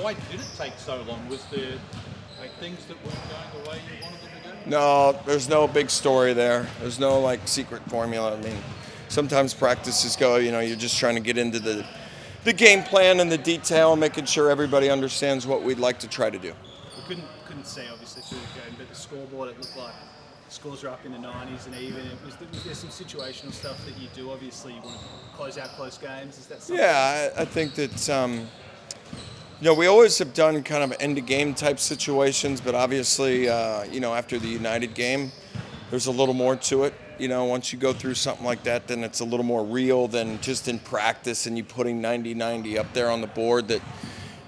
Why did it take so long? Was there things that weren't going the way you wanted them to go? No, there's no big story there. There's no like secret formula. I mean, sometimes practices go, you're just trying to get into the game plan and the detail, making sure everybody understands what we'd like to try to do. We couldn't see obviously through the game, but the scoreboard it looked like scores are up in the 90s and even. Was there some situational stuff that you do? Obviously, you want to close out close games. Is that something? Yeah, I think that we always have done kind of end of game type situations, but obviously, after the United game, there's a little more to it. Once you go through something like that, then it's a little more real than just in practice and you putting 90-90 up there on the board that,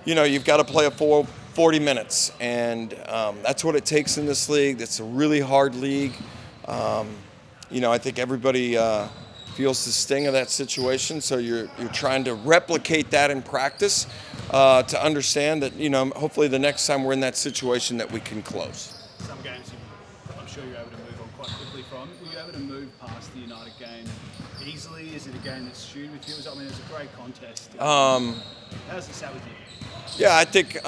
you've got to play a full 40 minutes. And that's what it takes in this league. It's a really hard league. I think everybody feels the sting of that situation. So you're trying to replicate that in practice to understand that, hopefully the next time we're in that situation that we can close. Some games I'm sure you're able to move on quite quickly from. Were you able to move past the United game easily? Is it a game that's stewed with you? It was a great contest. How does it sat with you? Yeah, I think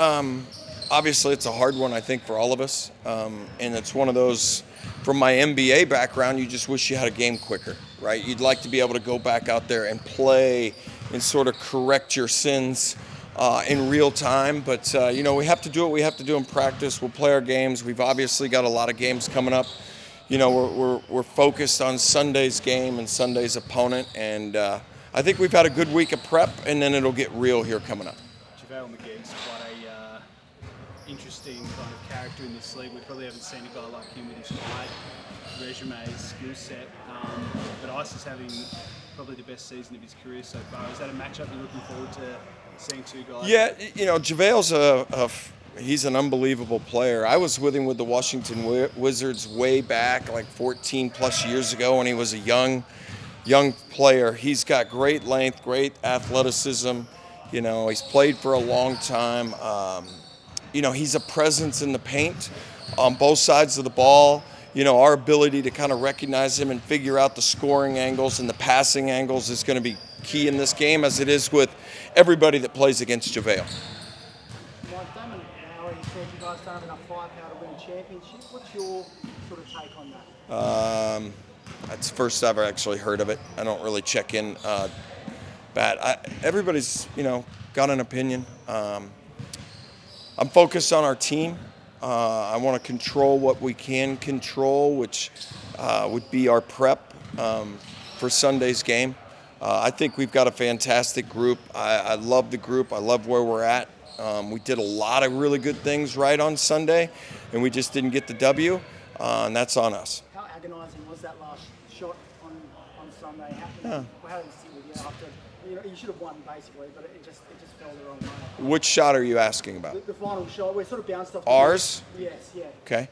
obviously it's a hard one, I think, for all of us. And it's one of those, from my NBA background, you just wish you had a game quicker, right? You'd like to be able to go back out there and play and sort of correct your sins in real time. But, we have to do what we have to do in practice. We'll play our games. We've obviously got a lot of games coming up. We're focused on Sunday's game and Sunday's opponent. And I think we've had a good week of prep, and then it'll get real here coming up. JaVale McGee's quite a interesting kind of character in this league. We probably haven't seen a guy like him with his height, resume, skill set. But Ice is having probably the best season of his career so far. Is that a matchup you're looking forward to seeing two guys? Yeah, JaVale's he's an unbelievable player. I was with him with the Washington Wizards way back, like 14 plus years ago when he was a young player. He's got great length, great athleticism. He's played for a long time. He's a presence in the paint on both sides of the ball. Our ability to kind of recognize him and figure out the scoring angles and the passing angles is going to be key in this game, as it is with everybody that plays against JaVale. Mike Damon, he said you guys don't have enough firepower to win a championship. What's your sort of take on that? That's the first I've actually heard of it. I don't really check in. Everybody's, got an opinion. I'm focused on our team. I want to control what we can control, which would be our prep for Sunday's game. I think we've got a fantastic group. I love the group. I love where we're at. We did a lot of really good things right on Sunday, and we just didn't get the W, and that's on us. How agonising was that last shot on Sunday? How did it sit with you after? You should have won basically, but it just fell the wrong way. Which shot are you asking about? The final shot, we're sort of bounced off. Ours? Yes, yeah. Okay.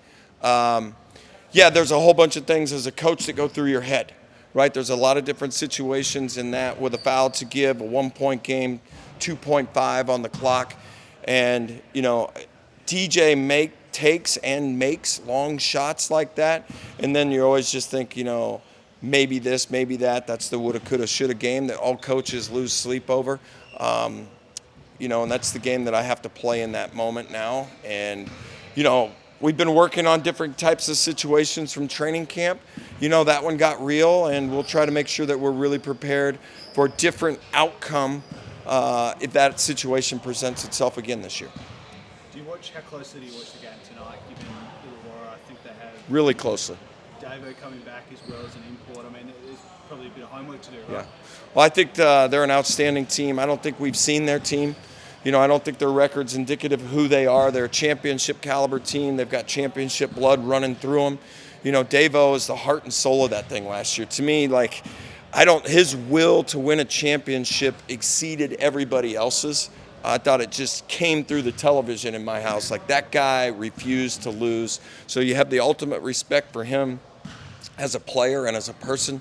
There's a whole bunch of things as a coach that go through your head, right? There's a lot of different situations in that, with a foul to give, a 1-point game, 2.5 on the clock. And, DJ takes and makes long shots like that. And then you always just think, maybe this, maybe that. That's the woulda, coulda, shoulda game that all coaches lose sleep over. And that's the game that I have to play in that moment now. And, we've been working on different types of situations from training camp. That one got real, and we'll try to make sure that we're really prepared for a different outcome if that situation presents itself again this year. How closely do you watch the game tonight, given Illawarra? I think they have really closely. Davo coming back as well as an import. I mean, there's probably a bit of homework to do, right? Yeah. Well, I think they're an outstanding team. I don't think we've seen their team. I don't think their record's indicative of who they are. They're a championship caliber team. They've got championship blood running through them. Davo is the heart and soul of that thing last year. To me, his will to win a championship exceeded everybody else's. I thought it just came through the television in my house. Like, that guy refused to lose. So you have the ultimate respect for him as a player and as a person.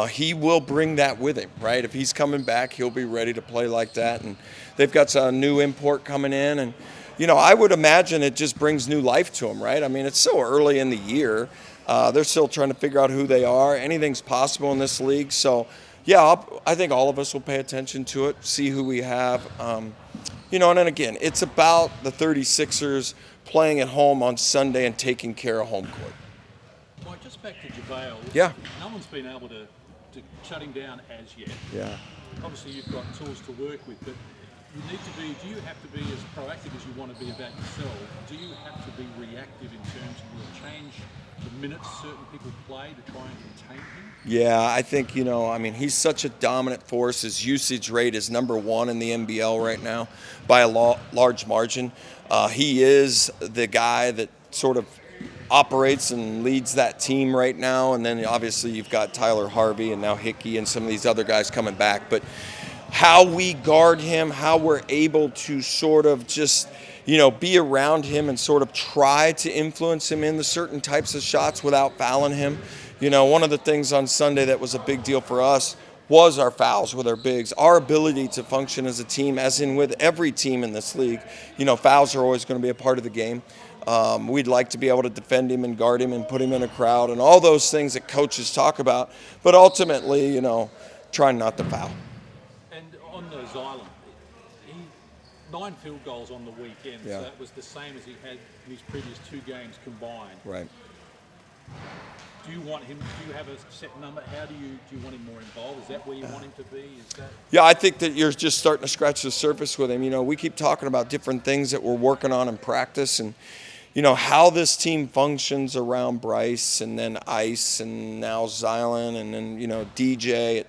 He will bring that with him, right? If he's coming back, he'll be ready to play like that. And they've got some new import coming in. And, I would imagine it just brings new life to him, right? I mean, it's so early in the year. They're still trying to figure out who they are. Anything's possible in this league. So, I think all of us will pay attention to it, see who we have. You know, and then again, it's about the 36ers playing at home on Sunday and taking care of home court. Mike, just back to JaVale. Yeah. No one's been able to shut him down as yet. Yeah. Obviously, you've got tools to work with, but you need to be. Do you have to be as proactive as you want to be about yourself? Do you have to be reactive in terms of will change the minutes certain people play to try and contain him? Yeah, I think, you know, I mean, he's such a dominant force. His usage rate is number 1 in the NBL right now by a large margin. He is the guy that sort of operates and leads that team right now. And then obviously you've got Tyler Harvey and now Hickey and some of these other guys coming back. But how we guard him, how we're able to sort of just, you know, be around him and sort of try to influence him into certain types of shots without fouling him. You know, one of the things on Sunday that was a big deal for us was our fouls with our bigs, our ability to function as a team, as in with every team in this league. You know, fouls are always going to be a part of the game. We'd like to be able to defend him and guard him and put him in a crowd and all those things that coaches talk about. But ultimately, you know, trying not to foul. And on the Xylan, he 9 field goals on the weekend. Yeah. So that was the same as he had in his previous 2 games combined. Right. Do you want him? Do you have a set number? How do you want him more involved? Is that where you want him to be? Is that? Yeah, I think that you're just starting to scratch the surface with him. You know, we keep talking about different things that we're working on in practice and, you know, how this team functions around Bryce and then Ice and now Xylan and then, you know, DJ.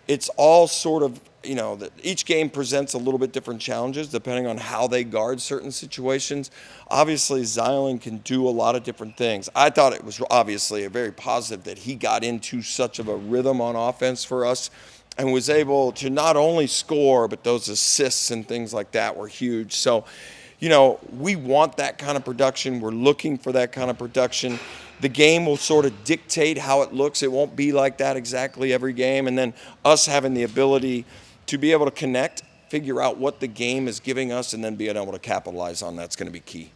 It's all sort of, you know, each game presents a little bit different challenges depending on how they guard certain situations. Obviously, Xylan can do a lot of different things. I thought it was obviously a very positive that he got into such of a rhythm on offense for us and was able to not only score, but those assists and things like that were huge. So, you know, we want that kind of production. We're looking for that kind of production. The game will sort of dictate how it looks. It won't be like that exactly every game. And then us having the ability to be able to connect, figure out what the game is giving us, and then being able to capitalize on that's going to be key.